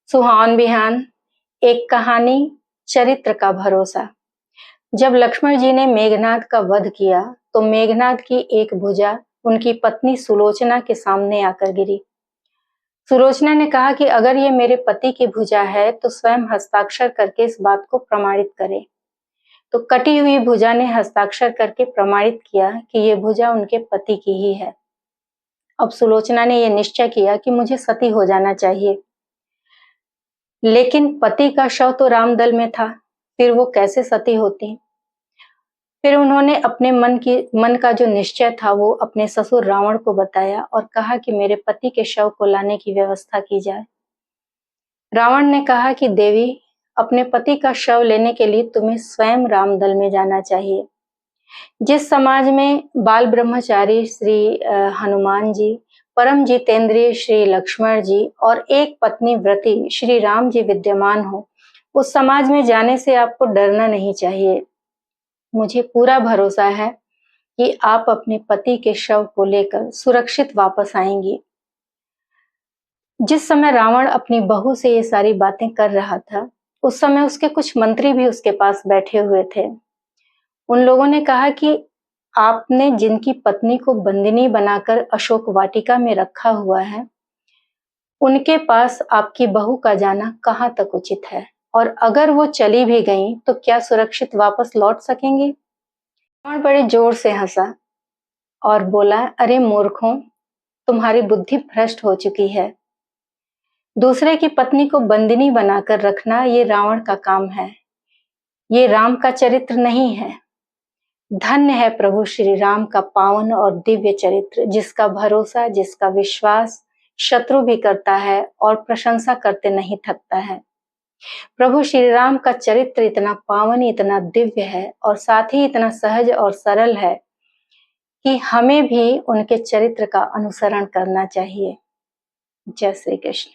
सुहावन बिहान, एक कहानी, चरित्र का भरोसा। जब लक्ष्मण जी ने मेघनाद का वध किया तो मेघनाद की एक भुजा उनकी पत्नी सुलोचना के सामने आकर गिरी। सुलोचना ने कहा कि अगर ये मेरे पति की भुजा है तो स्वयं हस्ताक्षर करके इस बात को प्रमाणित करे। तो कटी हुई भुजा ने हस्ताक्षर करके प्रमाणित किया कि ये भुजा उनके पति की ही है। अब सुलोचना ने यह निश्चय किया कि मुझे सती हो जाना चाहिए, लेकिन पति का शव तो रामदल में था, फिर वो कैसे सती होती। फिर उन्होंने अपने मन का जो निश्चय था वो अपने ससुर रावण को बताया और कहा कि मेरे पति के शव को लाने की व्यवस्था की जाए। रावण ने कहा कि देवी, अपने पति का शव लेने के लिए तुम्हें स्वयं रामदल में जाना चाहिए। जिस समाज में बाल ब्रह्मचारी श्री हनुमान जी, परम जितेंद्रिय श्री लक्ष्मण जी और एक पत्नी व्रती श्री राम जी विद्यमान हो, उस समाज में जाने से आपको डरना नहीं चाहिए। मुझे पूरा भरोसा है कि आप अपने पति के शव को लेकर सुरक्षित वापस आएंगी। जिस समय रावण अपनी बहू से ये सारी बातें कर रहा था, उस समय उसके कुछ मंत्री भी उसके पास बैठे हुए थे। उन लोगों ने कहा कि आपने जिनकी पत्नी को बंदिनी बनाकर अशोक वाटिका में रखा हुआ है, उनके पास आपकी बहू का जाना कहाँ तक उचित है, और अगर वो चली भी गई तो क्या सुरक्षित वापस लौट सकेंगी। रावण बड़े जोर से हंसा और बोला, अरे मूर्खों, तुम्हारी बुद्धि भ्रष्ट हो चुकी है। दूसरे की पत्नी को बंदिनी बनाकर रखना ये रावण का काम है, ये राम का चरित्र नहीं है। धन्य है प्रभु श्री राम का पावन और दिव्य चरित्र, जिसका भरोसा, जिसका विश्वास शत्रु भी करता है और प्रशंसा करते नहीं थकता है। प्रभु श्री राम का चरित्र इतना पावन, इतना दिव्य है और साथ ही इतना सहज और सरल है कि हमें भी उनके चरित्र का अनुसरण करना चाहिए। जय श्री कृष्ण।